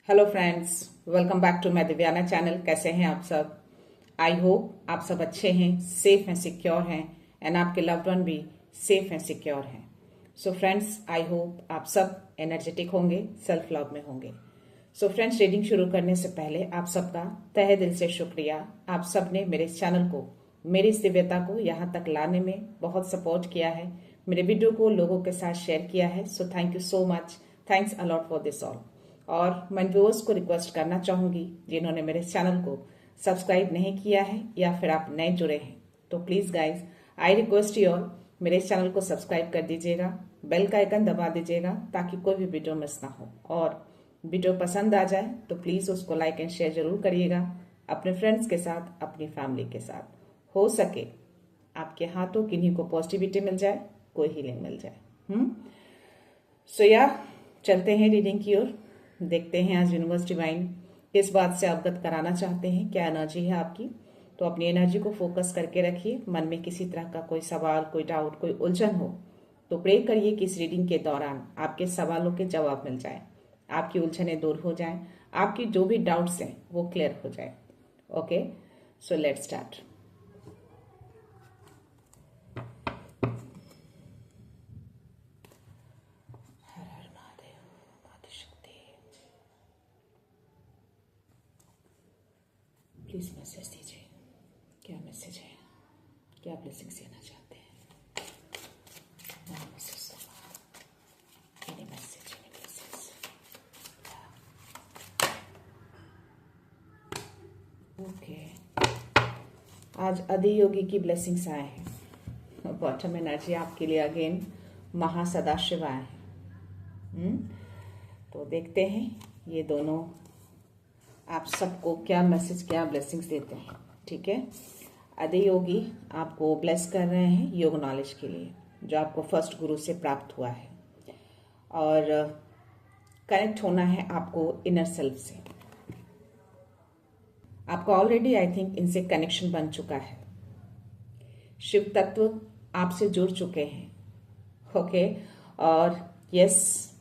Hello friends, welcome back to my Divyana channel. कैसे हैं आप सब? आई होप आप सब अच्छे हैं, सेफ हैं, सिक्योर हैं एंड आपके लव्ड वन भी सेफ हैं, सिक्योर हैं। सो फ्रेंड्स, आई होप आप सब एनर्जेटिक होंगे, सेल्फ लव में होंगे। सो फ्रेंड्स, रीडिंग शुरू करने से पहले आप सबका तहे दिल से शुक्रिया। आप सब ने मेरे इस चैनल को, मेरी इस दिव्यता को यहाँ तक लाने में बहुत सपोर्ट किया है, मेरे वीडियो को लोगों के साथ शेयर किया है। So thank you so much, thanks a lot for this all. और मैं व्यूअर्स को रिक्वेस्ट करना चाहूंगी, जिन्होंने मेरे चैनल को सब्सक्राइब नहीं किया है या फिर आप नए जुड़े हैं, तो please guys I request you all, मेरे चैनल को सब्सक्राइब कर दीजिएगा, बेल का आइकन दबा दीजिएगा ताकि कोई भी वीडियो मिस ना हो। और वीडियो पसंद आ जाए तो प्लीज उसको लाइक एंड शेयर जरूर करिएगा अपने फ्रेंड्स के साथ, अपनी फैमिली के साथ। हो सके आपके हाथों किन्हीं को पॉजिटिविटी मिल जाए, कोई हीलिंग मिल जाए। सो या चलते हैं रीडिंग की ओर। देखते हैं आज यूनिवर्स डिवाइन किस बात से अवगत कराना चाहते हैं, क्या एनर्जी है आपकी। तो अपनी एनर्जी को फोकस करके रखिए। मन में किसी तरह का कोई सवाल, कोई डाउट, कोई उलझन हो तो प्रे करिए कि इस रीडिंग के दौरान आपके सवालों के जवाब मिल जाए, आपकी उलझनें दूर हो जाएं, आपकी जो भी डाउट्स हैं वो क्लियर हो जाए। Okay, so let's start. Please message दीजिए, क्या मैसेज है, क्या ब्लेसिंग देना चाहते हैं। ओके, आज अधियोगी की ब्लेसिंग्स आए हैं। बॉटम एनर्जी आपके लिए अगेन महासदाशिव आए हैं। तो देखते हैं ये दोनों आप सबको क्या मैसेज, क्या ब्लेसिंग्स देते हैं। ठीक है, अधियोगी आपको ब्लेस कर रहे हैं योग नॉलेज के लिए, जो आपको फर्स्ट गुरु से प्राप्त हुआ है, और कनेक्ट होना है आपको इनर सेल्फ से। आपको ऑलरेडी आई थिंक इनसे कनेक्शन बन चुका है। शिव तत्व आपसे जुड़ चुके हैं। ओके, और यस,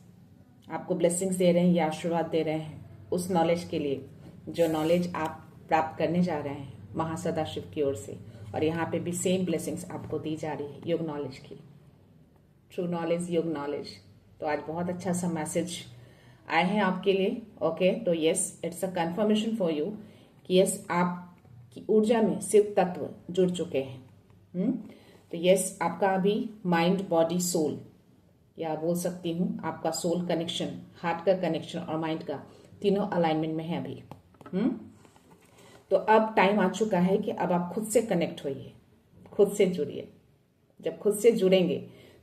आपको ब्लेसिंग्स दे रहे हैं या आशीर्वाद दे रहे हैं उस नॉलेज के लिए जो नॉलेज आप प्राप्त करने जा रहे हैं महासदाशिव की ओर से। और यहाँ पे भी सेम ब्लेसिंग्स आपको दी जा रही है योग नॉलेज की, ट्रू नॉलेज, योग नॉलेज। तो आज बहुत अच्छा सा मैसेज आए हैं आपके लिए। ओके, तो yes, it's a confirmation for you कि यस, आपकी ऊर्जा में शिव तत्व जुड़ चुके हैं। तो यस, आपका अभी माइंड, बॉडी, सोल, या बोल सकती हूँ आपका सोल कनेक्शन, हार्ट का कनेक्शन और माइंड का, तीनों अलाइनमेंट में है अभी। तो अब टाइम आ चुका है कि अब आप खुद से कनेक्ट होइए, खुद से जुड़िए। जब खुद से जुड़ेंगे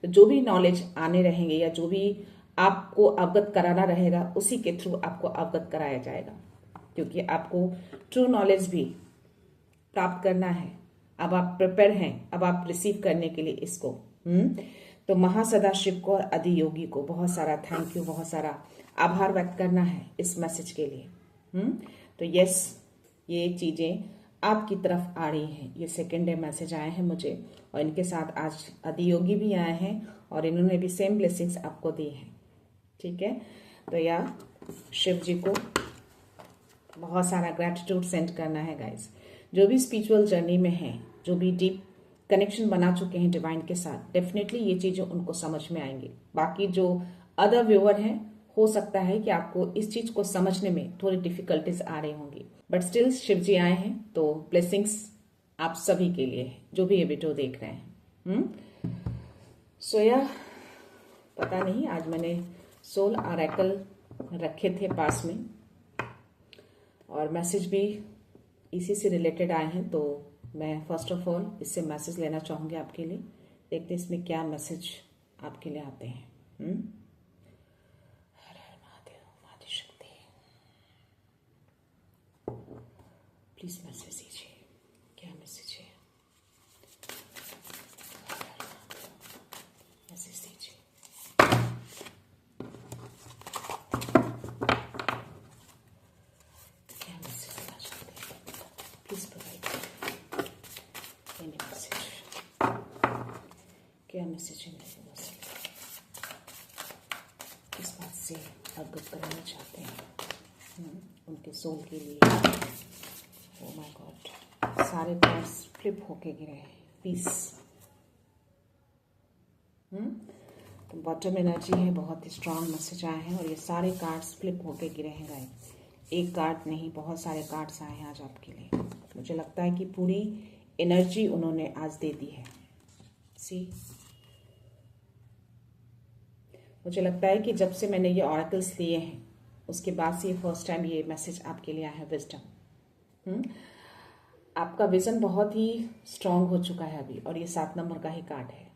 तो जो भी नॉलेज आने रहेंगे या जो भी आपको अवगत कराना रहेगा, उसी के थ्रू आपको अवगत कराया जाएगा, क्योंकि आपको ट्रू नॉलेज भी प्राप्त करना है। अब आप प्रिपेयर हैं, अब आप रिसीव करने के लिए इसको। तो महासदाशिव को और अधियोगी को बहुत सारा थैंक यू, बहुत सारा आभार व्यक्त करना है इस मैसेज के लिए। तो यस, ये चीजें आपकी तरफ आ रही हैं। ये सेकेंड डे मैसेज आए हैं मुझे, और इनके साथ आज अधियोगी भी आए हैं और इन्होंने भी सेम ब्लेसिंग्स आपको दी हैं। ठीक है, तो या शिव जी को बहुत सारा ग्रेटिट्यूड सेंड करना है गाइस। जो भी स्पिरिचुअल जर्नी में हैं, जो भी डीप कनेक्शन बना चुके हैं डिवाइन के साथ, डेफिनेटली ये चीजें उनको समझ में आएंगी। बाकी जो अदर व्यूअर हैं, हो सकता है कि आपको इस चीज को समझने में थोड़ी डिफिकल्टीज आ रही होंगी, बट स्टिल शिव जी आए हैं तो ब्लेसिंग्स आप सभी के लिए है, जो भी ये वीडियो देख रहे हैं। सो या पता नहीं, आज मैंने सोल ऑरेकल रखे थे पास में, और मैसेज भी इसी से रिलेटेड आए हैं। तो मैं फर्स्ट ऑफ ऑल इससे मैसेज लेना चाहूंगी आपके लिए। देखते हैं इसमें क्या मैसेज आपके लिए आते हैं। हर हर महादेव, माता शक्ति, प्लीज मैसेज दीजिए, क्या मैसेज है, मैसेज दीजिए। क्या मैसेज देना चाहते हैं, प्लीज प्रोवाइड एनी मैसेज। क्या मैसेज है मेरे पास, किस बात से अवगत कराना चाहते हैं। आपके सोल के लिए। ओह माय गॉड, सारे कार्ड्स फ्लिप होके गिरे हैं। पीस, तो बॉटम एनर्जी है, बहुत ही स्ट्रांग मैसेज आए हैं और ये सारे कार्ड्स फ्लिप होके गिरे हैं गाइस। एक कार्ड नहीं, बहुत सारे कार्ड्स आए हैं आज आपके लिए। मुझे लगता है कि पूरी एनर्जी उन्होंने आज दे दी है। सी, मुझे लगता है कि जब से मैंने ये ऑरेकल्स लिए हैं उसके बाद से ये फर्स्ट टाइम ये मैसेज आपके लिए आया है, विजडम। आपका विजन बहुत ही स्ट्रांग हो चुका है अभी, और ये 7 नंबर का ही कार्ड है।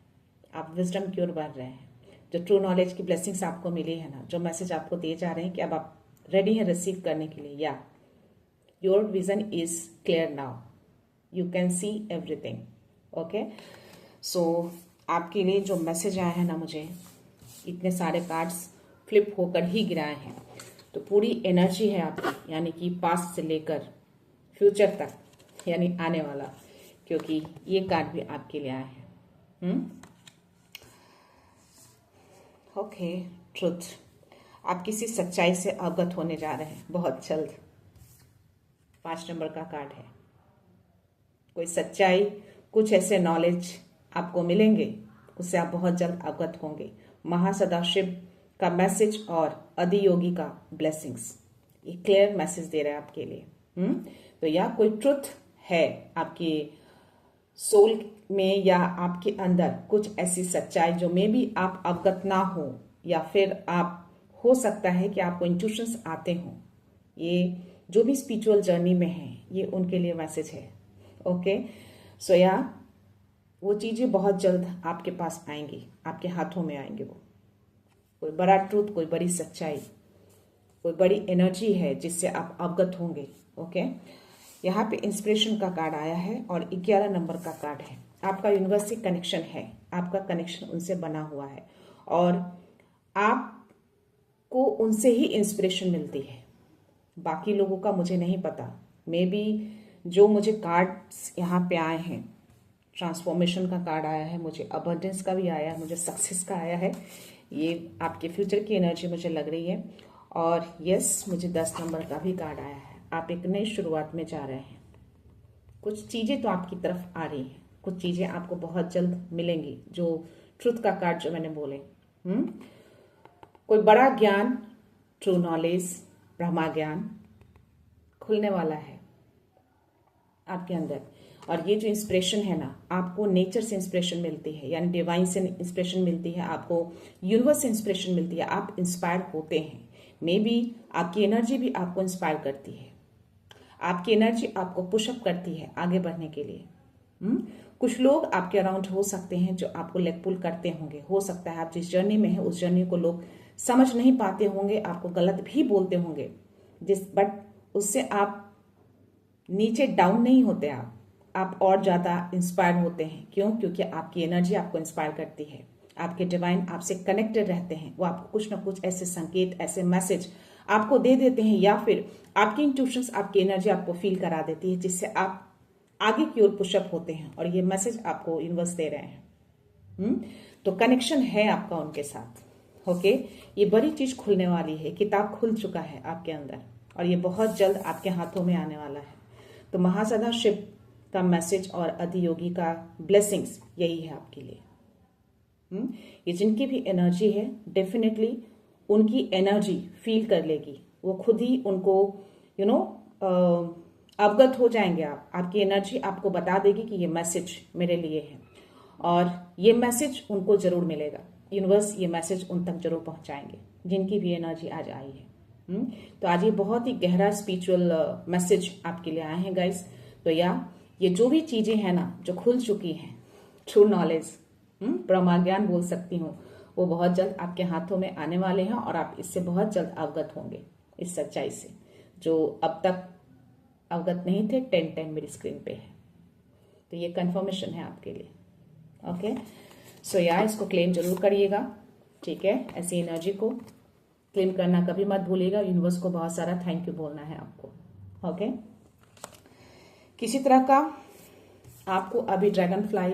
आप विजडम की ओर बढ़ रहे हैं। जो ट्रू नॉलेज की ब्लेसिंग्स आपको मिली है ना, जो मैसेज आपको दिए जा रहे हैं कि अब आप रेडी हैं रिसीव करने के लिए, या your vision is clear now, you can see everything. Okay, so आपके लिए जो मैसेज आया है ना, मुझे इतने सारे कार्ड्स फ्लिप होकर ही गिराए हैं, तो पूरी एनर्जी है आपकी, यानी कि पास्ट से लेकर फ्यूचर तक, यानी आने वाला, क्योंकि ये कार्ड भी आपके लिए आए हैं। ओके, ट्रुथ, आप किसी सच्चाई से अवगत होने जा रहे हैं बहुत जल्द। 5 नंबर का कार्ड है। कोई सच्चाई, कुछ ऐसे नॉलेज आपको मिलेंगे, उससे आप बहुत जल्द अवगत होंगे। महासदाशिव का मैसेज और अधियोगी का ब्लेसिंग्स, ये क्लियर मैसेज दे रहा है आपके लिए। तो या कोई ट्रुथ है आपके सोल में या आपके अंदर, कुछ ऐसी सच्चाई जो मे बी आप अवगत ना हो, या फिर आप हो सकता है कि आपको इंट्यूशंस आते हों। ये जो भी स्पिरिचुअल जर्नी में है, ये उनके लिए मैसेज है। ओके, सो या वो चीजें बहुत जल्द आपके पास आएंगी, आपके हाथों में आएंगे। वो कोई बड़ा ट्रूथ, कोई बड़ी सच्चाई, कोई बड़ी एनर्जी है जिससे आप अवगत होंगे। ओके, यहाँ पे इंस्पिरेशन का कार्ड आया है और 11 नंबर का कार्ड है। आपका यूनिवर्स से कनेक्शन है, आपका कनेक्शन उनसे बना हुआ है और आपको उनसे ही इंस्पिरेशन मिलती है। बाकी लोगों का मुझे नहीं पता, मे बी जो मुझे कार्ड्स यहाँ पे आए हैं, ट्रांसफॉर्मेशन का कार्ड आया है, मुझे अबंडेंस का भी आया है, मुझे सक्सेस का आया है। ये आपके फ्यूचर की एनर्जी मुझे लग रही है। और यस, मुझे 10 नंबर का भी कार्ड आया है। आप एक नई शुरुआत में जा रहे हैं। कुछ चीजें तो आपकी तरफ आ रही हैं, कुछ चीजें आपको बहुत जल्द मिलेंगी। जो ट्रुथ का कार्ड जो मैंने बोले, कोई बड़ा ज्ञान, ट्रू नॉलेज, ब्रह्मा ज्ञान खुलने वाला है आपके अंदर। और ये जो इंस्पिरेशन है ना, आपको नेचर से इंस्पिरेशन मिलती है, यानी डिवाइन से इंस्पिरेशन मिलती है, आपको यूनिवर्स से इंस्पिरेशन मिलती है, आप इंस्पायर होते हैं। मे बी आपकी एनर्जी भी आपको इंस्पायर करती है, आपकी एनर्जी आपको पुशअप करती है आगे बढ़ने के लिए। कुछ लोग आपके अराउंड हो सकते हैं जो आपको लेग पुल करते होंगे। हो सकता है आप जिस जर्नी में है उस जर्नी को लोग समझ नहीं पाते होंगे, आपको गलत भी बोलते होंगे, बट उससे आप नीचे डाउन नहीं होते, आप और ज्यादा इंस्पायर होते हैं। क्यों? क्योंकि आपकी एनर्जी आपको इंस्पायर करती है, आपके डिवाइन आपसे कनेक्टेड रहते हैं। वो आपको कुछ ना कुछ ऐसे संकेत, ऐसे मैसेज आपको दे देते हैं, या फिर आपकी इंट्यूशंस, आपकी एनर्जी आपको फील करा देती है, जिससे आप आगे की ओर पुशअप होते हैं। और ये मैसेज आपको यूनिवर्स दे रहे हैं। तो कनेक्शन है आपका उनके साथ। ओके, ये बड़ी चीज खुलने वाली है, किताब खुल चुका है आपके अंदर और ये बहुत जल्द आपके हाथों में आने वाला है। तो महासदा शिव का मैसेज और अधियोगी का ब्लेसिंग्स यही है आपके लिए। ये जिनकी भी एनर्जी है, डेफिनेटली उनकी एनर्जी फील कर लेगी, वो खुद ही उनको अवगत हो जाएंगे। आपकी एनर्जी आपको बता देगी कि ये मैसेज मेरे लिए है, और ये मैसेज उनको जरूर मिलेगा। यूनिवर्स ये मैसेज उन तक जरूर पहुंचाएंगे जिनकी भी एनर्जी आज आई है। तो आज ये बहुत ही गहरा स्पिरिचुअल मैसेज आपके लिए आए हैं गाइस। तो ये जो भी चीजें हैं ना जो खुल चुकी हैं, ट्रू नॉलेज, ब्रह्मा ज्ञान बोल सकती हूँ, वो बहुत जल्द आपके हाथों में आने वाले हैं और आप इससे बहुत जल्द अवगत होंगे, इस सच्चाई से जो अब तक अवगत नहीं थे। 10-10 मेरी स्क्रीन पे है, तो ये कंफर्मेशन है आपके लिए। ओके, सो इसको क्लेम जरूर करिएगा, ठीक है। ऐसी एनर्जी को क्लेम करना कभी मत भूलिएगा। यूनिवर्स को बहुत सारा थैंक यू बोलना है आपको। ओके, किसी तरह का आपको अभी ड्रैगन फ्लाई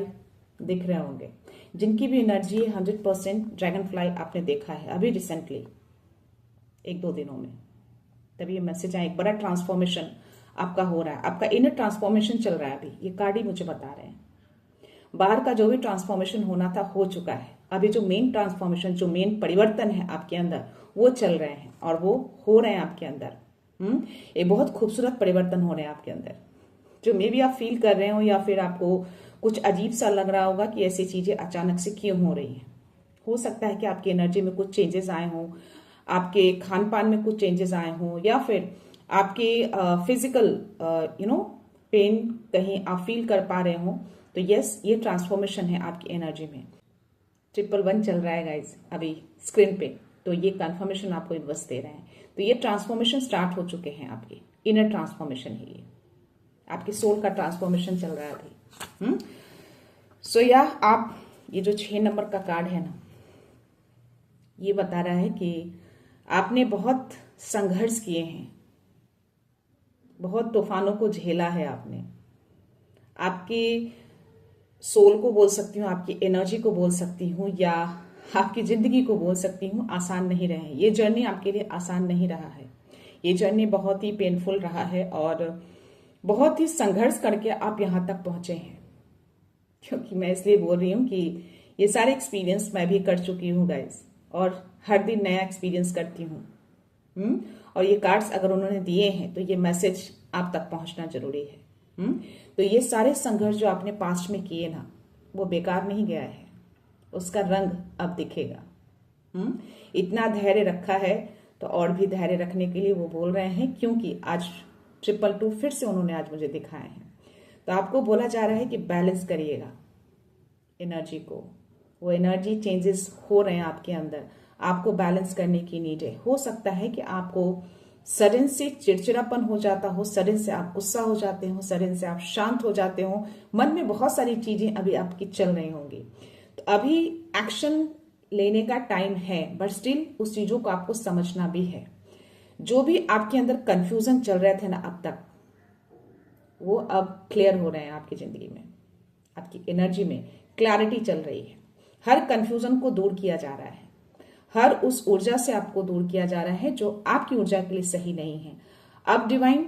दिख रहे होंगे, जिनकी भी एनर्जी 100% ड्रैगन फ्लाई आपने देखा है अभी रिसेंटली 1-2 दिनों में। तभी ये मैसेज आया, एक बड़ा ट्रांसफॉर्मेशन आपका हो रहा है, आपका इनर ट्रांसफॉर्मेशन चल रहा है अभी, ये कार्ड ही मुझे बता रहे हैं। बाहर का जो भी ट्रांसफॉर्मेशन होना था हो चुका है, अभी जो मेन ट्रांसफॉर्मेशन, जो मेन परिवर्तन है आपके अंदर वो चल रहे हैं और वो हो रहे हैं आपके अंदर। एक बहुत खूबसूरत परिवर्तन हो रहे हैं आपके अंदर, जो मे बी आप फील कर रहे हो या फिर आपको कुछ अजीब सा लग रहा होगा कि ऐसी चीजें अचानक से क्यों हो रही हैं। हो सकता है कि आपकी एनर्जी में कुछ चेंजेस आए हों, आपके खान पान में कुछ चेंजेस आए हों, या फिर आपके फिजिकल पेन कहीं आप फील कर पा रहे हो। तो यस, ये ट्रांसफॉर्मेशन है आपकी एनर्जी में। 111 चल रहा है गाइज अभी स्क्रीन पे, तो ये कंफर्मेशन आपको यूनिवर्स दे रहे हैं। तो ये ट्रांसफॉर्मेशन स्टार्ट हो चुके हैं, आपके इनर ट्रांसफॉर्मेशन है ये, आपके सोल का ट्रांसफॉर्मेशन चल रहा है अभी। सो या आप, ये जो 6 नंबर का कार्ड है ना, ये बता रहा है कि आपने बहुत संघर्ष किए हैं, बहुत तूफानों को झेला है आपने। आपकी सोल को बोल सकती हूँ, आपकी एनर्जी को बोल सकती हूँ, या आपकी जिंदगी को बोल सकती हूँ, आसान नहीं रहे। ये जर्नी आपके लिए आसान नहीं रहा है, ये जर्नी बहुत ही पेनफुल रहा है और बहुत ही संघर्ष करके आप यहाँ तक पहुंचे हैं। क्योंकि मैं इसलिए बोल रही हूँ कि ये सारे एक्सपीरियंस मैं भी कर चुकी हूँ गाइस, और हर दिन नया एक्सपीरियंस करती हूँ। और ये कार्ड्स अगर उन्होंने दिए हैं तो ये मैसेज आप तक पहुंचना जरूरी है। तो ये सारे संघर्ष जो आपने पास्ट में किए ना, वो बेकार नहीं गया है, उसका रंग अब दिखेगा। इतना धैर्य रखा है तो और भी धैर्य रखने के लिए वो बोल रहे हैं, क्योंकि आज 222 फिर से उन्होंने आज मुझे दिखाए हैं। तो आपको बोला जा रहा है कि बैलेंस करिएगा एनर्जी को, वो एनर्जी चेंजेस हो रहे हैं आपके अंदर, आपको बैलेंस करने की नीड है। हो सकता है कि आपको सडन से चिड़चिड़ापन हो जाता हो, सडन से आप गुस्सा हो जाते हो, सडन से आप शांत हो जाते हो, मन में बहुत सारी चीजें अभी आपकी चल रही होंगी। तो अभी एक्शन लेने का टाइम है, बट स्टिल उस चीजों को आपको समझना भी है। जो भी आपके अंदर कंफ्यूजन चल रहे थे ना अब तक, वो अब क्लियर हो रहे हैं आपकी जिंदगी में, आपकी एनर्जी में क्लैरिटी चल रही है। हर कंफ्यूजन को दूर किया जा रहा है, हर उस ऊर्जा से आपको दूर किया जा रहा है जो आपकी ऊर्जा के लिए सही नहीं है। अब डिवाइन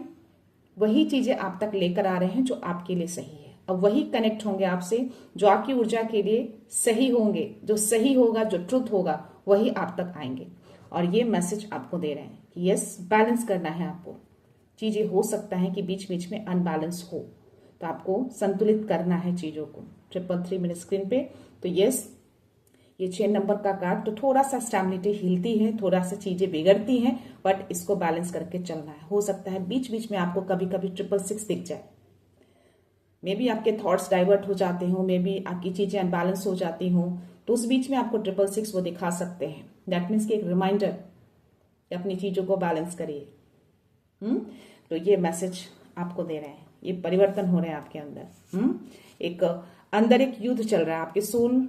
वही चीजें आप तक लेकर आ रहे हैं जो आपके लिए सही है। अब वही कनेक्ट होंगे आपसे जो आपकी ऊर्जा के लिए सही होंगे, जो सही होगा, जो ट्रुथ होगा, वही आप तक आएंगे। और ये मैसेज आपको दे रहे हैं कि यस, बैलेंस करना है आपको। चीजें हो सकता है कि बीच बीच में अनबैलेंस हो, तो आपको संतुलित करना है चीजों को। 333 मेरे स्क्रीन पे। तो यस, ये 6 नंबर का कार्ड, तो थोड़ा सा स्टेबिलिटी हिलती है, थोड़ा सा चीजें बिगड़ती हैं, बट इसको बैलेंस करके चलना है। हो सकता है बीच बीच में आपको कभी कभी 666 दिख जाए, मे बी आपके थॉट्स डाइवर्ट हो जाते हो, मे बी आपकी चीजें अनबैलेंस हो जाती हो, तो उस बीच में आपको 666 वो दिखा सकते हैं। दैट मीन्स कि एक रिमाइंडर कि अपनी चीजों को बैलेंस करिए। तो ये मैसेज आपको दे रहे हैं, ये परिवर्तन हो रहे हैं आपके अंदर। एक अंदर एक युद्ध चल रहा है, आपके सोल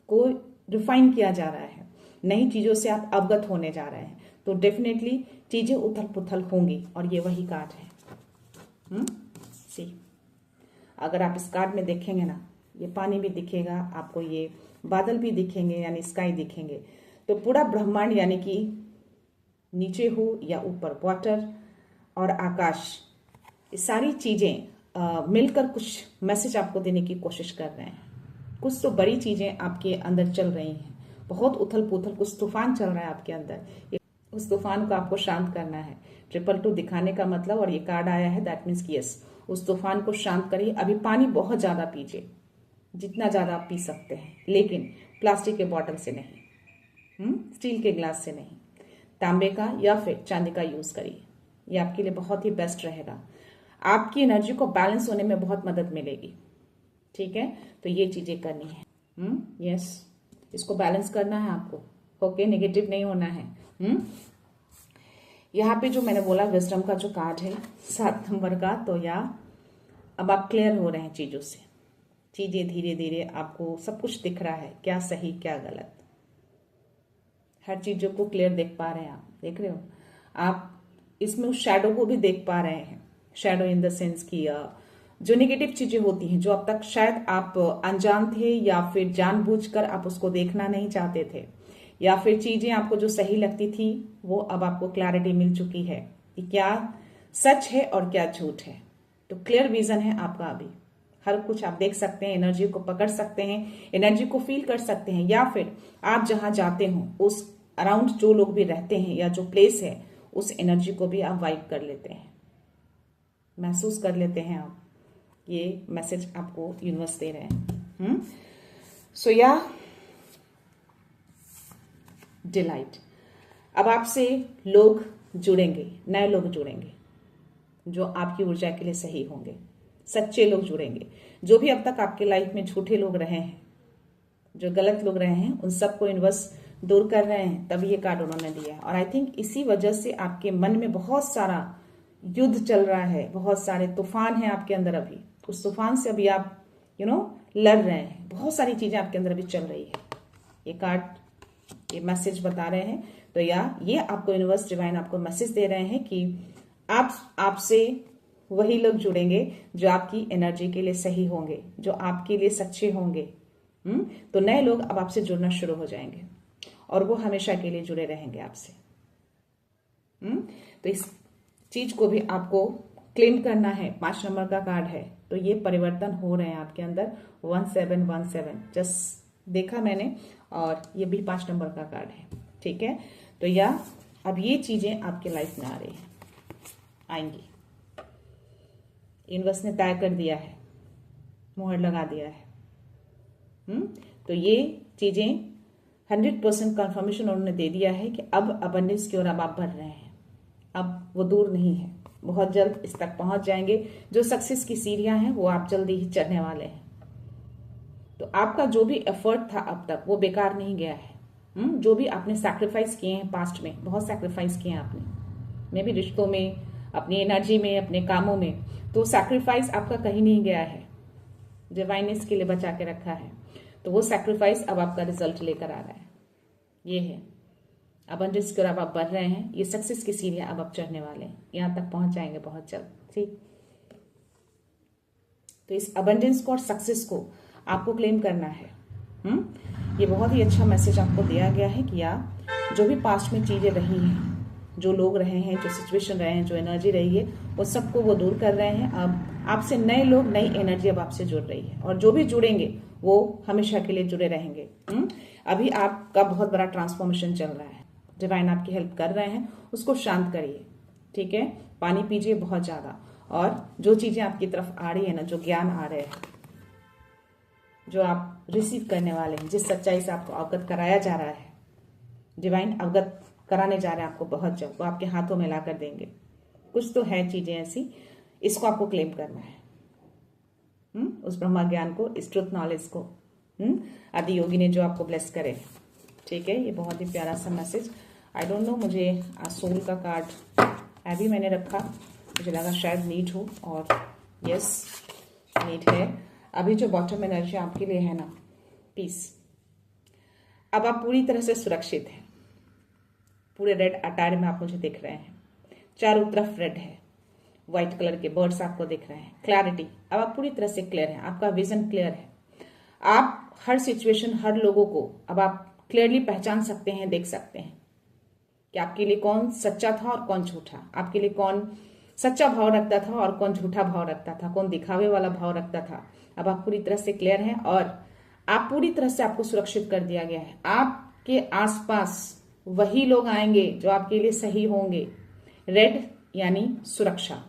को रिफाइन किया जा रहा है, नई चीजों से आप अवगत होने जा रहे हैं। तो डेफिनेटली चीजें उथल पुथल होंगी, और ये वही कार्ड है। सी, अगर आप इस कार्ड में देखेंगे ना, ये पानी भी दिखेगा आपको, ये बादल भी दिखेंगे, यानी स्काई दिखेंगे। तो पूरा ब्रह्मांड, यानी कि नीचे हो या ऊपर, वाटर और आकाश, ये सारी चीजें मिलकर कुछ मैसेज आपको देने की कोशिश कर रहे हैं। कुछ तो बड़ी चीजें आपके अंदर चल रही हैं, बहुत उथल पुथल, कुछ तूफान चल रहा है आपके अंदर। उस तूफान को आपको शांत करना है। 222 दिखाने का मतलब, और ये कार्ड आया है, दैट मीन्स कि यस, उस तूफान को शांत करिए। अभी पानी बहुत ज्यादा पीजिए, जितना ज्यादा आप पी सकते हैं, लेकिन प्लास्टिक के बॉटल से नहीं, स्टील के ग्लास से नहीं, तांबे का या फिर चांदी का यूज करिए। ये आपके लिए बहुत ही बेस्ट रहेगा, आपकी एनर्जी को बैलेंस होने में बहुत मदद मिलेगी। ठीक है, तो ये चीजें करनी है। यस, इसको बैलेंस करना है आपको। ओके, नेगेटिव नहीं होना है। यहाँ पे जो मैंने बोला विजडम का जो कार्ड है 7 नंबर का, तो या अब आप क्लियर हो रहे हैं चीजों से, चीजें धीरे धीरे आपको सब कुछ दिख रहा है, क्या सही क्या गलत, हर चीजों को क्लियर देख पा रहे हैं आप। देख रहे हो आप, इसमें उस शैडो को भी देख पा रहे हैं। शैडो इन द सेंस की जो नेगेटिव चीजें होती हैं, जो अब तक शायद आप अनजान थे, या फिर जानबूझकर आप उसको देखना नहीं चाहते थे, या फिर चीजें आपको जो सही लगती थी वो अब आपको क्लैरिटी मिल चुकी है। कि क्या सच है और क्या झूठ है। तो क्लियर विजन है आपका अभी, हर कुछ आप देख सकते हैं, एनर्जी को पकड़ सकते हैं, एनर्जी को फील कर सकते हैं, या फिर आप जहां जाते हो उस अराउंड जो लोग भी रहते हैं या जो प्लेस है उस एनर्जी को भी आप वाइब कर लेते हैं, महसूस कर लेते हैं आप। ये मैसेज आपको यूनिवर्स दे रहे हैं। सो या डिलाइट, अब आपसे लोग जुड़ेंगे, नए लोग जुड़ेंगे जो आपकी ऊर्जा के लिए सही होंगे, सच्चे लोग जुड़ेंगे। जो भी अब तक आपके लाइफ में झूठे लोग रहे हैं, जो गलत लोग रहे हैं, उन सबको यूनिवर्स दूर कर रहे हैं, तभी ये कार्ड उन्होंने दिया। और आई थिंक इसी वजह से आपके मन में बहुत सारा युद्ध चल रहा है, बहुत सारे तूफान हैं आपके अंदर अभी, उस तूफान से अभी आप लड़ रहे हैं, बहुत सारी चीजें आपके अंदर अभी चल रही है। ये कार्ड ये मैसेज बता रहे हैं। तो ये आपको यूनिवर्स डिवाइन आपको मैसेज दे रहे हैं कि आपसे वही लोग जुड़ेंगे जो आपकी एनर्जी के लिए सही होंगे, जो आपके लिए सच्चे होंगे। तो नए लोग अब आपसे जुड़ना शुरू हो जाएंगे और वो हमेशा के लिए जुड़े रहेंगे आपसे। तो इस चीज को भी आपको क्लेम करना है। 5 नंबर का कार्ड है, तो ये परिवर्तन हो रहे हैं आपके अंदर। 1717 जस्ट देखा मैंने, और ये भी 5 नंबर का कार्ड है, ठीक है। तो अब ये चीजें आपके लाइफ में आ रही हैं, आएंगी। यूनिवर्स ने तय कर दिया है, मोहर लगा दिया है। तो ये चीजें 100% कंफर्मेशन उन्होंने दे दिया है कि अब अबंडेंस की ओर अब आप बढ़ रहे हैं, अब वो दूर नहीं है, बहुत जल्द इस तक पहुंच जाएंगे। जो सक्सेस की सीढ़ियां हैं वो आप जल्दी ही चढ़ने वाले हैं। तो आपका जो भी एफर्ट था अब तक वो बेकार नहीं गया है। जो भी आपने सैक्रिफाइस किए हैं पास्ट में, बहुत सैक्रिफाइस किए हैं आपने, मे भी रिश्तों में, अपनी एनर्जी में, अपने कामों में, तो सैक्रिफाइस आपका कहीं नहीं गया है, डिवाइन ने इसके लिए बचा के रखा है। तो वो सैक्रिफाइस अब आपका रिजल्ट लेकर आ रहा है। ये है अबंडेंस की ओर अब आप बढ़ रहे हैं, ये सक्सेस की सीढ़ियां अब आप चढ़ने वाले हैं, यहां तक पहुंच जाएंगे बहुत जल्द, ठीक। तो इस अबंडेंस को और सक्सेस को आपको क्लेम करना है। ये बहुत ही अच्छा मैसेज आपको दिया गया है कि जो भी पास्ट में चीजें रही हैं, जो लोग रहे हैं, जो सिचुएशन रहे हैं, जो एनर्जी रही है, वो सबको वो दूर कर रहे हैं। अब आपसे नए लोग, नई एनर्जी अब आपसे जुड़ रही है, और जो भी जुड़ेंगे वो हमेशा के लिए जुड़े रहेंगे। अभी आपका बहुत बड़ा ट्रांसफॉर्मेशन चल रहा है, डिवाइन आपकी हेल्प कर रहे हैं, उसको शांत करिए, ठीक है। पानी पीजिए बहुत ज्यादा, और जो चीजें आपकी तरफ आ रही है ना, जो ज्ञान आ रहे हैं, जो आप रिसीव करने वाले हैं, जिस सच्चाई से आपको अवगत कराया जा रहा है, डिवाइन अवगत कराने जा रहे हैं आपको बहुत जल्द, वो आपके हाथों में ला कर देंगे। कुछ तो है चीजें ऐसी, इसको आपको क्लेम करना है। उस ब्रह्मा ज्ञान को, इस ट्रुथ नॉलेज को, आदि योगी ने जो आपको ब्लेस करे, ठीक है। ये बहुत ही प्यारा सा मैसेज। आई डोंट नो, मुझे सोल का कार्ड अभी मैंने रखा, मुझे लगा शायद नीड हो, और यस नीड है। अभी जो बॉटम एनर्जी आपके लिए है ना, पीस। अब आप पूरी तरह से सुरक्षित हैं, पूरे रेड अटायर में आप मुझे दिख रहे हैं, चारों तरफ रेड है, व्हाइट कलर के बर्ड्स आपको दिख रहे हैं, क्लैरिटी। अब आप पूरी तरह से क्लियर हैं, आपका विजन क्लियर है, आप हर सिचुएशन, हर लोगों को अब आप क्लियरली पहचान सकते हैं, देख सकते हैं कि आपके लिए कौन सच्चा था और कौन झूठा, आपके लिए कौन सच्चा भाव रखता था और कौन झूठा भाव रखता था, कौन दिखावे वाला भाव रखता था। अब आप पूरी तरह से क्लियर हैं, और आप पूरी तरह से आपको सुरक्षित कर दिया गया है। आपके आसपास वही लोग आएंगे जो आपके लिए सही होंगे। रेड यानी सुरक्षा,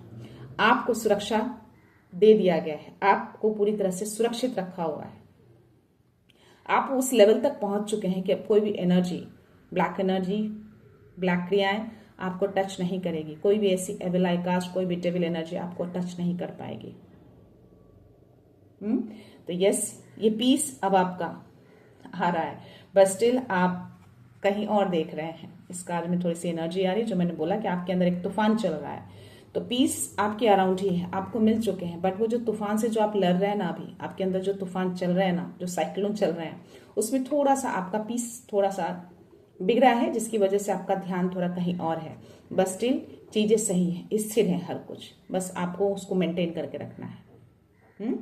आपको सुरक्षा दे दिया गया है, आपको पूरी तरह से सुरक्षित रखा हुआ है। आप उस लेवल तक पहुंच चुके हैं कि अब कोई भी एनर्जी, ब्लैक क्रियाएं आपको टच नहीं करेगी। कोई भी ऐसी एविल आइकास्ट, कोई भी डेविल एनर्जी आपको टच नहीं कर पाएगी। तो यस, ये पीस अब आपका आ रहा है, बट स्टिल आप कहीं और देख रहे हैं। इस कार्ड में थोड़ी सी एनर्जी आ रही है, जो मैंने बोला कि आपके अंदर एक तूफान चल रहा है। तो पीस आपके अराउंड ही है, आपको मिल चुके हैं, बट वो जो तूफान से जो आप लड़ रहे हैं ना, अभी आपके अंदर जो तूफान चल रहे हैं ना, जो साइक्लोन चल रहे हैं, उसमें थोड़ा सा आपका पीस थोड़ा सा बिगड़ा है, जिसकी वजह से आपका ध्यान थोड़ा कहीं और है। बस स्टिल चीजें सही है, स्थिर है हर कुछ, बस आपको उसको मेंटेन करके रखना है।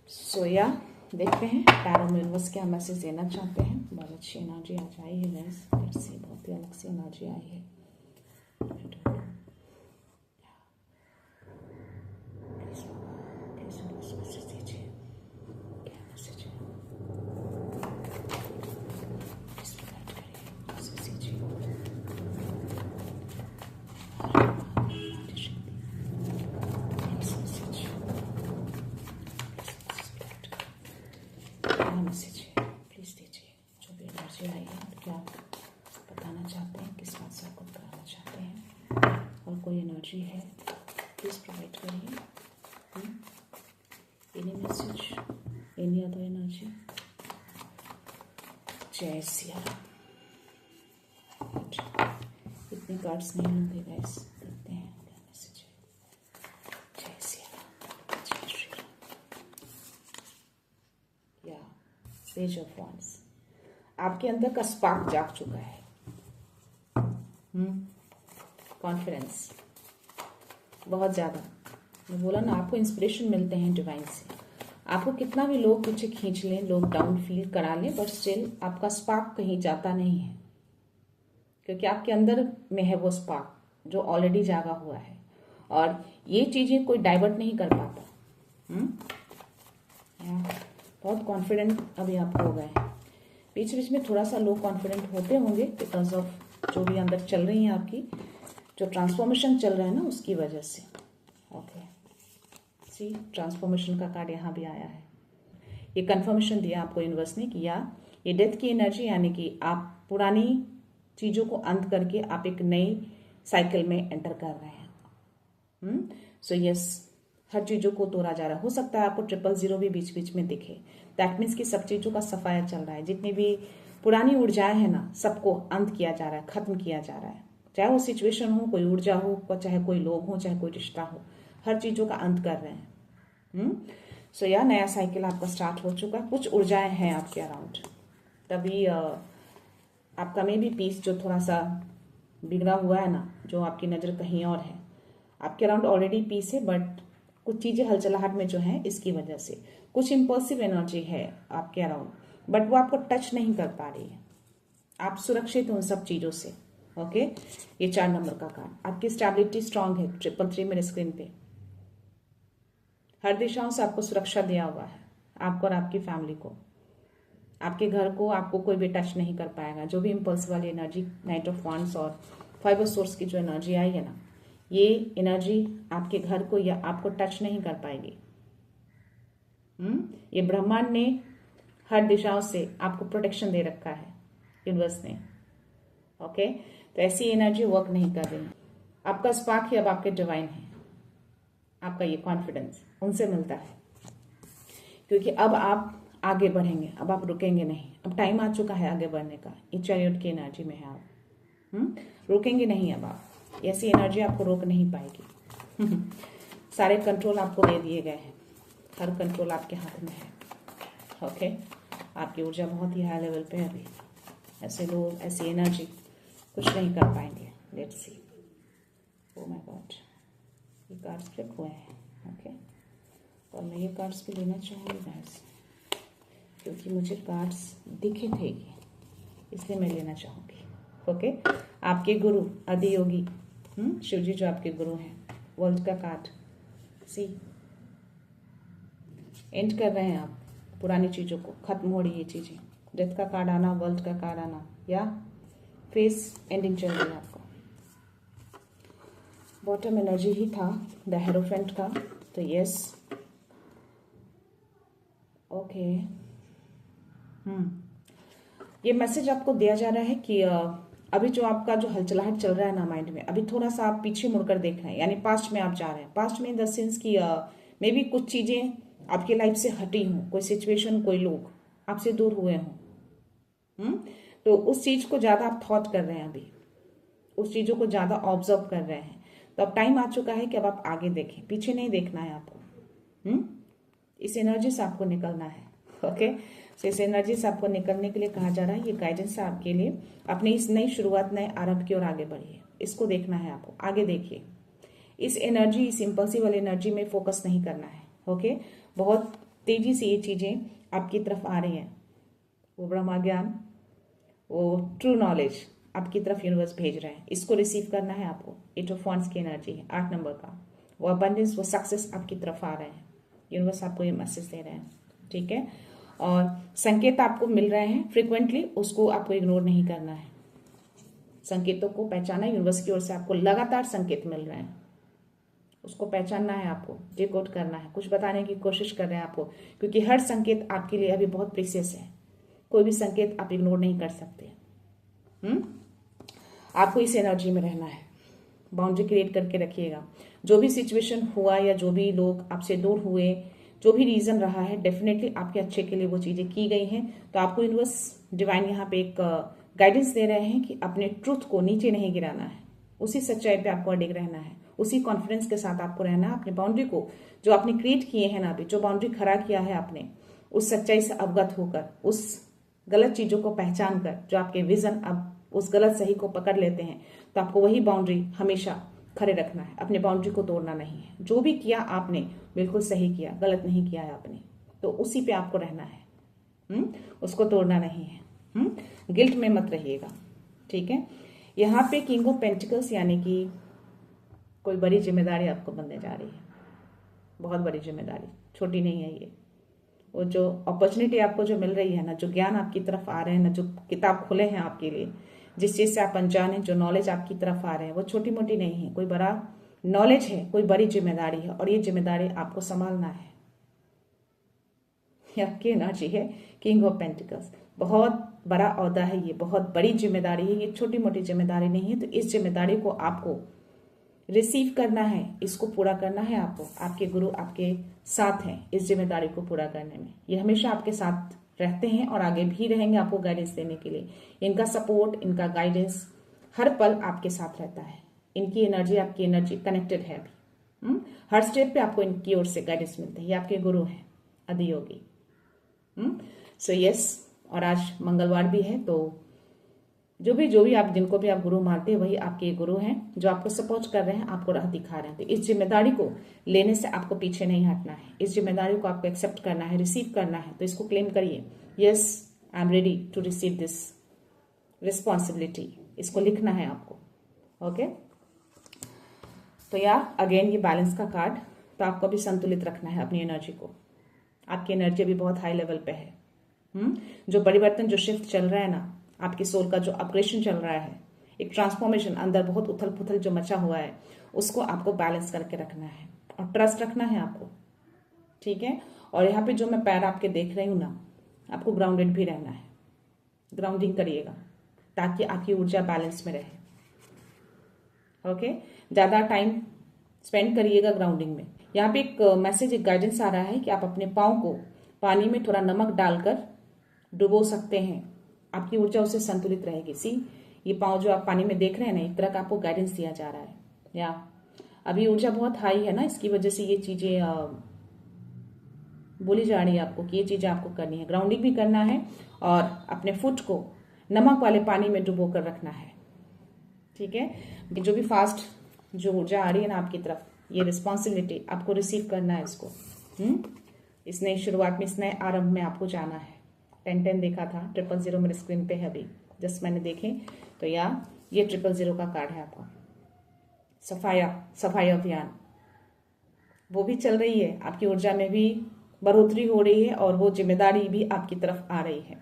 सो या देखते हैं टैरो यूनिवर्स क्या मैसेज देना चाहते हैं। बहुत अच्छी एनर्जी आज आई है गाइस, बहुत ही अलग सी एनर्जी आई है। और कोई एनर्जी है प्लीज प्रोवाइड करिए। Any message, any other energy. जय सिया राम। इतने कार्ड्स नहीं लूंगे गाइस, देखते हैं क्या मैसेज है। जय सिया राम, जय श्री राम। या पेज ऑफ वांड्स, आपके अंदर का स्पार्क जाग चुका है। कॉन्फिडेंस बहुत ज्यादा। मैं बोला ना, आपको इंस्पिरेशन मिलते हैं डिवाइन से। आपको कितना भी लोग पीछे खींच लें, लोग डाउन फील करा लें, बट स्टिल आपका स्पार्क कहीं जाता नहीं है, क्योंकि आपके अंदर में है वो स्पार्क जो ऑलरेडी जागा हुआ है, और ये चीजें कोई डाइवर्ट नहीं कर पाता। बहुत कॉन्फिडेंट अभी आप हो गए हैं। बीच बीच में थोड़ा सा लो कॉन्फिडेंट होते होंगे बिकॉज ऑफ जो भी अंदर चल रही है आपकी, जो ट्रांसफॉर्मेशन चल रहा है ना, उसकी वजह से। ओके, सी ट्रांसफॉर्मेशन का कार्ड यहाँ भी आया है। ये कंफर्मेशन दिया आपको यूनिवर्स ने कि या ये डेथ की एनर्जी, यानी कि आप पुरानी चीजों को अंत करके आप एक नई साइकिल में एंटर कर रहे हैं। सो यस, हर चीजों को तोड़ा जा रहा है। हो सकता है आपको 000 भी बीच बीच में दिखे। दैट मीन्स कि सब चीजों का सफाया चल रहा है। जितनी भी पुरानी ऊर्जाएं हैं ना, सबको अंत किया जा रहा है, खत्म किया जा रहा है। चाहे वो सिचुएशन हो, कोई ऊर्जा हो, चाहे कोई लोग हो, चाहे कोई रिश्ता हो, हर चीजों का अंत कर रहे हैं। सो या नया साइकिल आपका स्टार्ट हो चुका है। कुछ ऊर्जाएं हैं आपके अराउंड। तभी आपका में भी पीस जो थोड़ा सा बिगड़ा हुआ है ना, जो आपकी नजर कहीं और है, आपके अराउंड ऑलरेडी पीस है, बट कुछ चीजें हलचलाहट में जो है इसकी वजह से कुछ इम्पल्सिव एनर्जी है आपके अराउंड, बट वो आपको टच नहीं कर पा रही है। आप सुरक्षित हो उन सब चीजों से। ओके, ये 4 नंबर का कार्ड। आपकी स्टेबिलिटी स्ट्रांग है। 333 मेरे स्क्रीन पे हर दिशाओं से आपको सुरक्षा दिया हुआ है, आपको और आपकी फैमिली को, आपके घर को आपको कोई भी टच नहीं कर पाएगा। जो भी इम्पल्स वाली एनर्जी, नाइट ऑफ वांड्स और 5 ऑफ सोर्स की जो एनर्जी आई है ना, ये एनर्जी आपके घर को या आपको टच नहीं कर पाएगी। ये ब्रह्मांड ने हर दिशाओं से आपको प्रोटेक्शन दे रखा है, यूनिवर्स ने। ओके, तो ऐसी एनर्जी वर्क नहीं कर रही। आपका स्पार्क ही अब आपके डिवाइन है। आपका ये कॉन्फिडेंस उनसे मिलता है, क्योंकि अब आप आगे बढ़ेंगे, अब आप रुकेंगे नहीं। अब टाइम आ चुका है आगे बढ़ने का। ये चैरियट की एनर्जी में है आप। रुकेंगे नहीं अब आप। ऐसी एनर्जी आपको रोक नहीं पाएगी। सारे कंट्रोल आपको दे दिए गए हैं। हर कंट्रोल आपके हाथ में है। ओके, आपकी ऊर्जा बहुत ही हाई लेवल पे है अभी। ऐसे लोग, ऐसी एनर्जी कुछ नहीं कर पाएंगे। Let's see. Oh my God, ये कार्ड्स फ्लिप हुए हैं। ओके, और मैं ये कार्ड्स भी लेना चाहूँगी गाइस, क्योंकि मुझे कार्ड्स दिखे थे ये, इसलिए मैं लेना चाहूँगी। ओके, आपके गुरु आदियोगी शिव जी जो आपके गुरु हैं, वर्ल्ड का कार्ड। सी, एंड कर रहे हैं आप पुरानी चीज़ों को, खत्म हो रही है ये चीज़ें। डेथ का कार्ड आना, वर्ल्ड का कार्ड आना, या फेस एंडिंग चल रही है आपको। बॉटम एनर्जी ही था द हेरोफेंट का, तो यस। ओके, ये मैसेज आपको दिया जा रहा है कि अभी जो आपका जो हलचलाहट चल रहा है ना माइंड में, अभी थोड़ा सा आप पीछे मुड़कर देख रहे हैं, यानी पास्ट में आप जा रहे हैं। पास्ट में इन द सेंस कि मे बी कुछ चीजें आपकी लाइफ से हटी हों, कोई सिचुएशन, कोई लोग आपसे दूर हुए हों। तो उस चीज को ज्यादा आप थॉट कर रहे हैं अभी, उस चीजों को ज्यादा ऑब्जर्व कर रहे हैं। तो अब टाइम आ चुका है कि अब आप आगे देखें, पीछे नहीं देखना है आपको। इस एनर्जी से आपको निकलना है। ओके, तो इस एनर्जी से आपको निकलने के लिए कहा जा रहा है, ये गाइडेंस है आपके लिए। अपनी इस नई शुरुआत, नए आरंभ की ओर आगे बढ़िए। इसको देखना है आपको, आगे देखिए। इस एनर्जी, इस इम्पल्सिव वाली एनर्जी में फोकस नहीं करना है। ओके, बहुत तेजी से ये चीजें आपकी तरफ आ रही हैं। वो ब्रह्मा ज्ञान, वो ट्रू नॉलेज आपकी तरफ यूनिवर्स भेज रहे हैं। इसको रिसीव करना है आपको। 8 ऑफ वांड्स की एनर्जी है, 8 नंबर का। वो अबंडेंस, वो सक्सेस आपकी तरफ आ रहे हैं। यूनिवर्स आपको ये मैसेज दे रहे हैं, ठीक है। और संकेत आपको मिल रहे हैं फ्रिक्वेंटली, उसको आपको इग्नोर नहीं करना है। संकेतों को पहचाना, यूनिवर्स की ओर से आपको लगातार संकेत मिल रहे हैं, उसको पहचानना है आपको, डिकोड करना है। कुछ बताने की कोशिश कर रहे हैं आपको, क्योंकि हर संकेत आपके लिए अभी बहुत प्रीशियस है। कोई भी संकेत आप इग्नोर नहीं कर सकते। आपको इस एनर्जी में रहना है। बाउंड्री क्रिएट करके रखिएगा। जो भी सिचुएशन हुआ या जो भी लोग आपसे दूर हुए, जो भी रीजन रहा है, डेफिनेटली आपके अच्छे के लिए वो चीजें की गई हैं। तो आपको यूनिवर्स डिवाइन यहाँ पे एक गाइडेंस दे रहे हैं कि अपने ट्रुथ को नीचे नहीं गिराना है, उसी सच्चाई पे आपको अडिग रहना है, उसी कॉन्फिडेंस के साथ आपको रहना है। अपनी बाउंड्री को जो आपने क्रिएट किए हैं ना, अभी जो बाउंड्री खड़ा किया है आपने, उस सच्चाई से अवगत होकर, उस गलत चीजों को पहचान कर, जो आपके विजन अब उस गलत सही को पकड़ लेते हैं, तो आपको वही बाउंड्री हमेशा खड़े रखना है, अपनी बाउंड्री को तोड़ना नहीं है। जो भी किया आपने बिल्कुल सही किया, गलत नहीं किया है आपने, तो उसी पे आपको रहना है। उसको तोड़ना नहीं है। गिल्ट में मत रहिएगा, ठीक है। यहाँ पे किंग ऑफ पेंटिकल्स यानी कि कोई बड़ी जिम्मेदारी आपको बनने जा रही है, बहुत बड़ी जिम्मेदारी, छोटी नहीं है ये। वो जो अपॉर्चुनिटी आपको जो मिल रही है ना, जो ज्ञान आपकी तरफ आ रहे हैं ना, जो किताब खुले हैं आपके लिए, जिस चीज से आप अनजान हैं, जो नॉलेज आपकी तरफ आ रहे हैं, वो छोटी मोटी नहीं है, कोई बड़ा नॉलेज है, कोई बड़ी जिम्मेदारी है, और ये जिम्मेदारी आपको संभालना है। आपकी एनर्जी है किंग ऑफ पेंटिकल्स, बहुत बड़ा ओहदा है ये, बहुत बड़ी जिम्मेदारी है ये, छोटी मोटी जिम्मेदारी नहीं है। तो इस जिम्मेदारी को आपको रिसीव करना है, इसको पूरा करना है आपको। आपके गुरु आपके साथ हैं इस जिम्मेदारी को पूरा करने में। ये हमेशा आपके साथ रहते हैं और आगे भी रहेंगे आपको गाइडेंस देने के लिए। इनका सपोर्ट, इनका गाइडेंस हर पल आपके साथ रहता है। इनकी एनर्जी, आपकी एनर्जी कनेक्टेड है अभी। हर स्टेप पे आपको इनकी ओर से गाइडेंस मिलते हैं। ये आपके गुरु हैं, अधियोगी। सो यस, और आज मंगलवार भी है, तो जो भी आप, जिनको भी आप गुरु मानते हैं, वही आपके गुरु हैं, जो आपको सपोर्ट कर रहे हैं, आपको राह दिखा रहे हैं। तो इस जिम्मेदारी को लेने से आपको पीछे नहीं हटना है, इस जिम्मेदारी को आपको एक्सेप्ट करना है, रिसीव करना है। तो इसको क्लेम करिए, yes I am ready to receive this responsibility. इसको लिखना है आपको, ओके। तो यार अगेन ये बैलेंस का कार्ड, तो आपको भी संतुलित रखना है अपनी एनर्जी को। आपकी एनर्जी अभी बहुत हाई लेवल पे है। जो परिवर्तन, जो शिफ्ट चल रहा है ना, आपकी सोल का जो अपग्रेडेशन चल रहा है, एक ट्रांसफॉर्मेशन, अंदर बहुत उथल पुथल जो मचा हुआ है, उसको आपको बैलेंस करके रखना है और ट्रस्ट रखना है आपको, ठीक है। और यहाँ पे जो मैं पैर आपके देख रही हूँ ना, आपको ग्राउंडेड भी रहना है, ग्राउंडिंग करिएगा ताकि आपकी ऊर्जा बैलेंस में रहे, ओके। ज्यादा टाइम स्पेंड करिएगा ग्राउंडिंग में। यहाँ पे एक मैसेज, एक गाइडेंस आ रहा है कि आप अपने पाँव को पानी में थोड़ा नमक डालकर डुबो सकते हैं, आपकी ऊर्जा उससे संतुलित रहेगी। सी, ये पाँव जो आप पानी में देख रहे हैं ना, एक तरह का आपको गाइडेंस दिया जा रहा है। या अभी ऊर्जा बहुत हाई है ना, इसकी वजह से ये चीजें बोली जा रही है आपको कि ये चीजें आपको करनी है, ग्राउंडिंग भी करना है और अपने फुट को नमक वाले पानी में डुबो कर रखना है, ठीक है। जो भी फास्ट जो ऊर्जा आ रही है ना आपकी तरफ, ये रिस्पॉन्सिबिलिटी आपको रिसीव करना है इसको। इस नई शुरुआत में, इस नए आरंभ में आपको जाना है। 1010 देखा था, 000 मेरे स्क्रीन पे है अभी, जस्ट मैंने देखे। तो या ये 000 का कार्ड है आपका। सफाई अभियान वो भी चल रही है, आपकी ऊर्जा में भी बढ़ोतरी हो रही है और वो जिम्मेदारी भी आपकी तरफ आ रही है।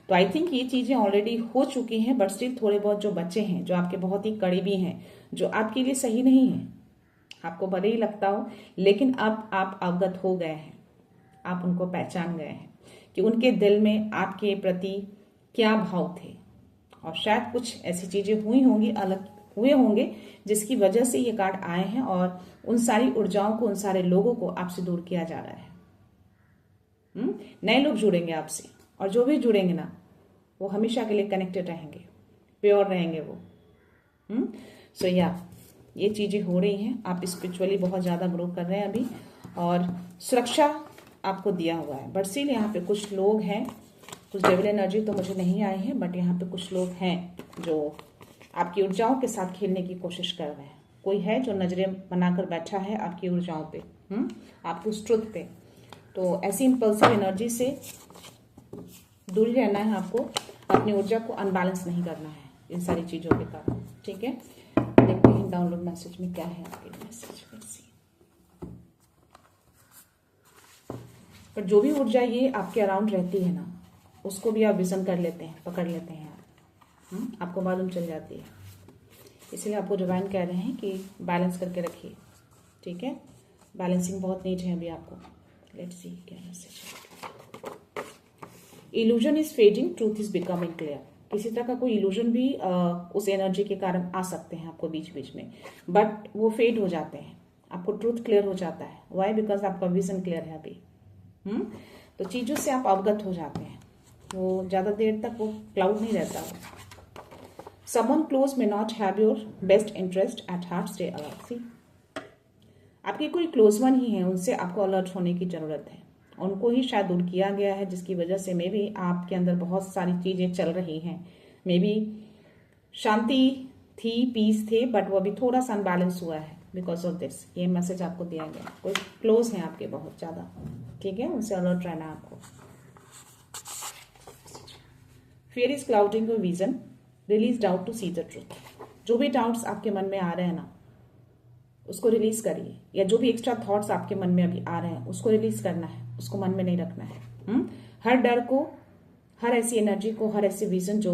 तो आई थिंक ये चीजें ऑलरेडी हो चुकी हैं, बट स्टिल थोड़े बहुत जो बच्चे हैं, जो आपके बहुत ही करीबी हैं, जो आपके लिए सही नहीं है, आपको भले ही लगता हो, लेकिन अब आप अवगत हो गए हैं, आप उनको पहचान गए हैं कि उनके दिल में आपके प्रति क्या भाव थे, और शायद कुछ ऐसी चीजें हुई होंगी, अलग हुए होंगे, जिसकी वजह से ये कार्ड आए हैं, और उन सारी ऊर्जाओं को, उन सारे लोगों को आपसे दूर किया जा रहा है। नए लोग जुड़ेंगे आपसे, और जो भी जुड़ेंगे ना, वो हमेशा के लिए कनेक्टेड रहेंगे, प्योर रहेंगे वो। सो या ये चीजें हो रही हैं, आप स्पिरिचुअली बहुत ज्यादा ग्रो कर रहे हैं अभी, और सुरक्षा आपको दिया हुआ है। बट स्टिल यहाँ पे कुछ लोग हैं, कुछ डेविल एनर्जी तो मुझे नहीं आई है, बट यहाँ पे कुछ लोग हैं जो आपकी ऊर्जाओं के साथ खेलने की कोशिश कर रहे हैं। कोई है जो नजरें बनाकर बैठा है आपकी ऊर्जाओं पे, आपकी उस ट्रुथ पे। तो ऐसी इंपल्सिव एनर्जी से दूर रहना है आपको, अपनी ऊर्जा को अनबैलेंस नहीं करना है इन सारी चीजों के कारण, ठीक है। देखते हैं डाउनलोड मैसेज में क्या है आपके मैसेज। पर जो भी ऊर्जा ये आपके अराउंड रहती है ना, उसको भी आप विजन कर लेते हैं, पकड़ लेते हैं आप, आपको मालूम चल जाती है। इसलिए आपको डिवाइन कह रहे हैं कि बैलेंस करके रखिए, ठीक है। बैलेंसिंग बहुत नीड है अभी आपको। लेट्स सी क्या मैसेज है। Illusion is fading, truth is becoming clear. किसी तरह का कोई इल्यूजन भी उस एनर्जी के कारण आ सकते हैं आपको बीच बीच में, बट वो फेड हो जाते हैं, आपको ट्रूथ क्लियर हो जाता है। वाई? बिकॉज आपका विजन क्लियर है अभी। तो चीजों से आप अवगत हो जाते हैं, वो ज्यादा देर तक वो क्लाउड नहीं रहता है। Someone close may not have your best interest at heart, stay alert. See, आपके कोई क्लोज वन ही है, उनसे आपको अलर्ट होने की जरूरत है। उनको ही शायद दूर किया गया है, जिसकी वजह से मे बी आपके अंदर बहुत सारी चीजें चल रही हैं। मे बी शांति थी, पीस थे, बट वो अभी थोड़ा सा अनबैलेंस हुआ है बिकॉज ऑफ दिस। ये मैसेज आपको दिया गया। कोई क्लोज है आपके बहुत ज्यादा, ठीक है, उनसे अलर्ट रहना है आपको। Fear is clouding your vision, release doubt to see the truth. जो भी डाउट्स आपके मन में आ रहे हैं ना, उसको रिलीज करिए, या जो भी एक्स्ट्रा थॉट्स आपके मन में अभी आ रहे हैं उसको रिलीज करना है, उसको मन में नहीं रखना है। हर डर को, हर ऐसी एनर्जी को, हर ऐसी विजन जो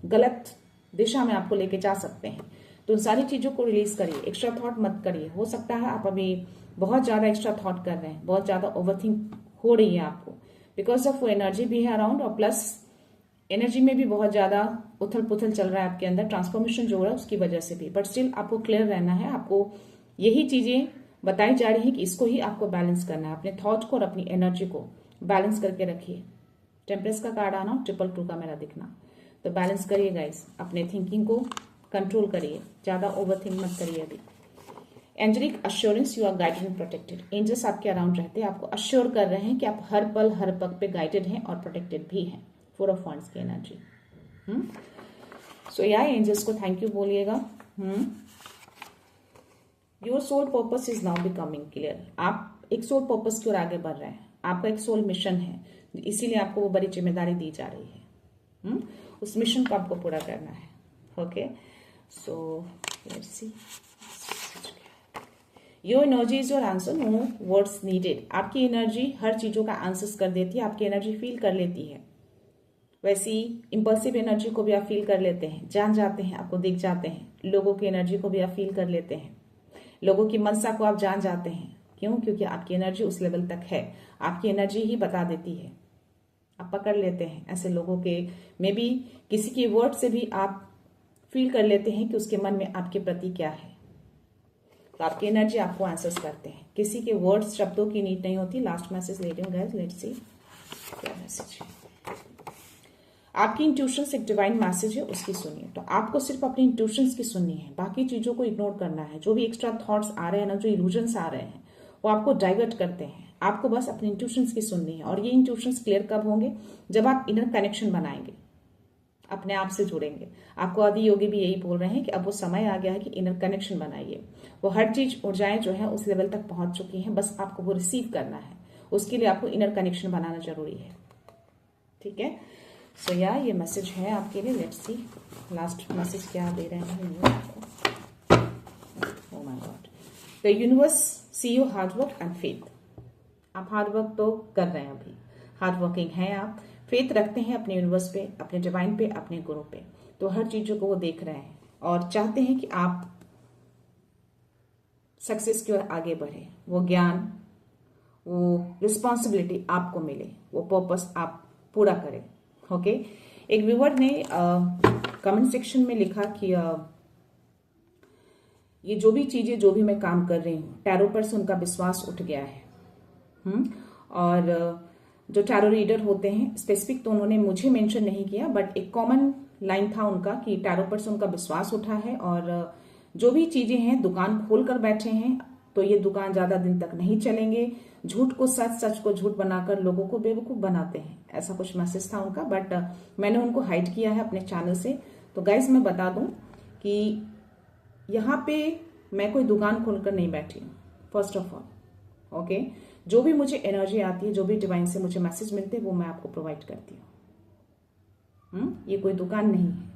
गलत दिशा में आपको लेके जा सकते हैं, तो उन सारी चीजों को रिलीज करिए। एक्स्ट्रा थॉट मत करिए। हो सकता है आप अभी बहुत ज्यादा एक्स्ट्रा थॉट कर रहे हैं, बहुत ज्यादा ओवरथिंक हो रही है आपको, बिकॉज ऑफ वो एनर्जी भी है अराउंड, और प्लस एनर्जी में भी बहुत ज्यादा उथल पुथल चल रहा है आपके अंदर, ट्रांसफॉर्मेशन जो हो रहा है उसकी वजह से भी। बट स्टिल आपको क्लियर रहना है, आपको यही चीजें बताई जा रही है कि इसको ही आपको बैलेंस करना है, अपने थॉट को और अपनी एनर्जी को बैलेंस करके रखिए। टेम्परेस का कार्ड आना, 222 का मेरा दिखना, तो बैलेंस करिए गाइस, अपने थिंकिंग को कंट्रोल करिए, ज्यादा ओवरथिंक मत करिए अभी। Angelic assurance, you are guided and protected. Angels आपके अराउंड रहते हैं, आपको अश्योर कर रहे हैं कि आप हर पल हर पग पे गाइडेड हैं और प्रोटेक्टेड भी हैं। 4 ऑफ वांड्स की एनर्जी। सो या एंजल्स को थैंक यू बोलिएगा। Your soul purpose is now becoming clear. आप एक सोल पर्पस की ओर आगे बढ़ रहे हैं, आपका एक सोल मिशन है, इसीलिए आपको वो बड़ी जिम्मेदारी दी जा रही है। उस मिशन को आपको पूरा करना है। Okay, so let's see, your energy is your answer, no words needed. आपकी एनर्जी हर चीजों का आंसर्स कर देती है, आपकी एनर्जी फील कर लेती है। वैसी इंपल्सिव एनर्जी को भी आप फील कर लेते हैं, जान जाते हैं, आपको दिख जाते हैं। लोगों की एनर्जी को भी आप फील कर लेते हैं, लोगों की मनसा को आप जान जाते हैं। क्यों? क्योंकि आपकी एनर्जी उस लेवल तक है, आपकी एनर्जी ही बता देती है। आप पकड़ लेते हैं ऐसे लोगों के, मे बी किसी की वर्ड से भी आप फील कर लेते हैं कि उसके मन में आपके प्रति क्या है। तो आपकी एनर्जी आपको आंसर्स करते हैं, किसी के वर्ड्स, शब्दों की नीड नहीं होती। लास्ट मैसेज ले रही हूँ गाइस, लेट्स सी क्या मैसेज है। आपकी इंट्यूशंस एक डिवाइन मैसेज है, उसकी सुनिए। तो आपको सिर्फ अपनी इंट्यूशंस की सुननी है, बाकी चीजों को इग्नोर करना है। जो भी एक्स्ट्रा थॉट्स आ रहे हैं ना, जो इल्यूजन्स आ रहे हैं, वो आपको डाइवर्ट करते हैं। आपको बस अपनी इंट्यूशंस की सुननी है। और ये इंट्यूशंस क्लियर कब होंगे? जब आप इनर कनेक्शन बनाएंगे, अपने आप से जुड़ेंगे। आपको आदि योगी भी यही बोल रहे हैं कि अब वो समय आ गया है कि इनर कनेक्शन बनाइए। वो हर चीज, ऊर्जाएं जो है उस लेवल तक पहुंच चुकी हैं, बस आपको वो रिसीव करना है। उसके लिए आपको इनर कनेक्शन बनाना जरूरी है। ठीक है, सो या ये मैसेज है आपके लिए। लेट्स सी लास्ट मैसेज क्या दे रहे हैं आपको। Oh my god, the universe see you hard work and faith. आप हार्ड वर्क तो कर रहे हैं, अभी हार्ड वर्किंग हैं आप, फेथ रखते हैं अपने यूनिवर्स पे, अपने डिवाइन पे, अपने गुरु पे। तो हर चीजों को वो देख रहे हैं और चाहते हैं कि आप सक्सेस की ओर आगे बढ़े। वो ज्ञान, वो रिस्पॉन्सिबिलिटी आपको मिले, वो पर्पस आप पूरा करें। ओके, एक व्यूअर ने कमेंट सेक्शन में लिखा कि ये जो भी चीजें, जो भी मैं काम कर रही हूँ, टैरो पर से उनका विश्वास उठ गया है। और जो टैरो रीडर होते हैं, स्पेसिफिक तो उन्होंने मुझे मेंशन नहीं किया, बट एक कॉमन लाइन था उनका कि टैरो पर से उनका विश्वास उठा है। और जो भी चीजें हैं, दुकान खोल कर बैठे हैं, तो ये दुकान ज्यादा दिन तक नहीं चलेंगे। झूठ को सच, सच को झूठ बनाकर लोगों को बेवकूफ बनाते हैं, ऐसा कुछ मैसेज था उनका। बट मैंने उनको हाइड किया है अपने चैनल से। तो गाइस मैं बता दूं कि यहाँ पे मैं कोई दुकान खोलकर नहीं बैठी हूँ, फर्स्ट ऑफ ऑल। ओके, जो भी मुझे एनर्जी आती है, जो भी डिवाइन से मुझे मैसेज मिलते हैं, वो मैं आपको प्रोवाइड करती हूँ। ये कोई दुकान नहीं है।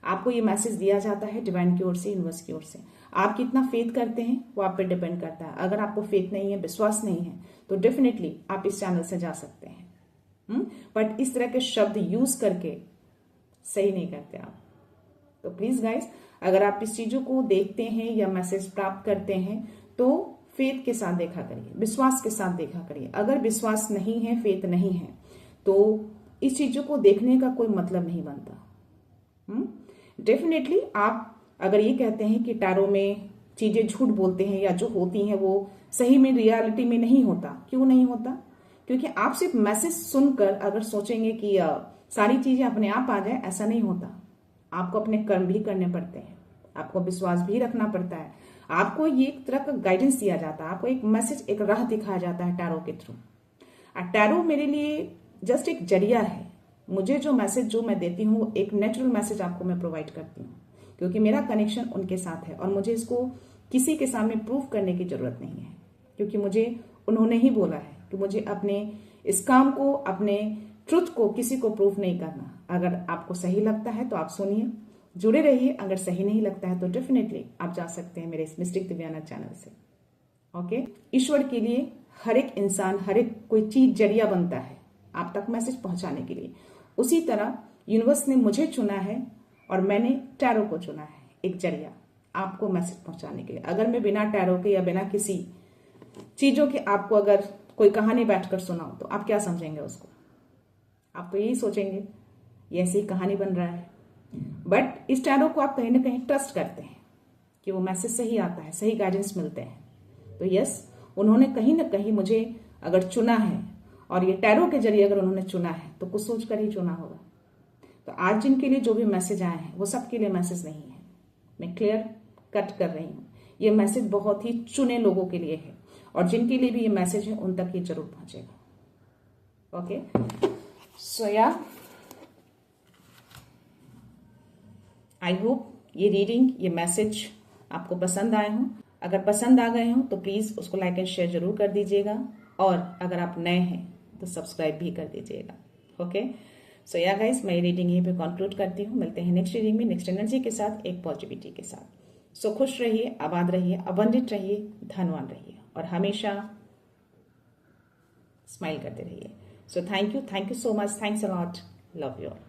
आपको ये मैसेज दिया जाता है डिवाइन की ओर से, यूनिवर्स की ओर से। आप कितना फेथ करते हैं वो आप पे डिपेंड करता है। अगर आपको फेथ नहीं है, विश्वास नहीं है, तो डेफिनेटली आप इस चैनल से जा सकते हैं। बट इस तरह के शब्द यूज करके सही नहीं करते आप। तो प्लीज गाइस, अगर आप इस चीजों को देखते हैं या मैसेज प्राप्त करते हैं, तो फेथ के साथ देखा करिए, विश्वास के साथ देखा करिए। अगर विश्वास नहीं है, फेथ नहीं है, तो इस चीजों को देखने का कोई मतलब नहीं बनता। डेफिनेटली आप अगर ये कहते हैं कि टैरो में चीजें झूठ बोलते हैं या जो होती हैं वो सही में रियलिटी में नहीं होता, क्यों नहीं होता? क्योंकि आप सिर्फ मैसेज सुनकर अगर सोचेंगे कि सारी चीजें अपने आप आ जाए, ऐसा नहीं होता। आपको अपने कर्म भी करने पड़ते हैं, आपको विश्वास भी रखना पड़ता है, आपको ये एक तरह का गाइडेंस दिया जाता है, आपको एक मैसेज, एक राह दिखाया जाता है टैरो के थ्रू। टैरो मेरे लिए जस्ट एक जरिया है। मुझे जो मैसेज जो मैं देती हूँ, एक नेचुरल मैसेज आपको मैं प्रोवाइड करती हूँ, क्योंकि मेरा कनेक्शन उनके साथ है और मुझे इसको किसी के सामने प्रूव करने की जरूरत नहीं है, क्योंकि मुझे उन्होंने ही बोला है कि मुझे अपने इस काम को, अपने ट्रुथ को किसी को प्रूव नहीं करना। अगर आपको सही लगता है तो आप सुनिए, जुड़े रहिए। अगर सही नहीं लगता है तो डेफिनेटली आप जा सकते हैं मेरे इस मिस्टिक दिव्याना चैनल से। ओके, ईश्वर के लिए हर एक इंसान, हर एक कोई चीज जरिया बनता है आप तक मैसेज पहुंचाने के लिए। उसी तरह यूनिवर्स ने मुझे चुना है और मैंने टैरो को चुना है एक जरिया आपको मैसेज पहुंचाने के लिए। अगर मैं बिना टैरो के या बिना किसी चीजों के आपको अगर कोई कहानी बैठकर सुनाऊं तो आप क्या समझेंगे उसको? आप तो यही सोचेंगे ये ऐसी कहानी बन रहा है। बट इस टैरो को आप कहीं ना कहीं ट्रस्ट करते हैं कि वो मैसेज सही आता है, सही गाइडेंस मिलते हैं। तो यस, उन्होंने कहीं ना कहीं मुझे अगर चुना है और ये टैरो के जरिए अगर उन्होंने चुना है तो कुछ सोचकर ही चुना होगा। तो आज जिनके लिए जो भी मैसेज आए हैं वो सबके लिए मैसेज नहीं है, मैं क्लियर कट कर रही हूँ। ये मैसेज बहुत ही चुने लोगों के लिए है और जिनके लिए भी ये मैसेज है उन तक ये जरूर पहुंचेगा। ओके, सो या आई होप ये रीडिंग, ये मैसेज आपको पसंद आए हों। अगर पसंद आ गए हों तो प्लीज उसको लाइक एंड शेयर जरूर कर दीजिएगा और अगर आप नए हैं तो सब्सक्राइब भी कर दीजिएगा। ओके, सो या गाइस, मैं रीडिंग यहीं पे कंक्लूड करती हूँ। मिलते हैं नेक्स्ट रीडिंग में, नेक्स्ट एनर्जी के साथ, एक पॉजिटिविटी के साथ। सो खुश रहिए, आबाद रहिए, अबंडित रहिए, धनवान रहिए और हमेशा स्माइल करते रहिए। So thank you so much, thanks a lot, love you all.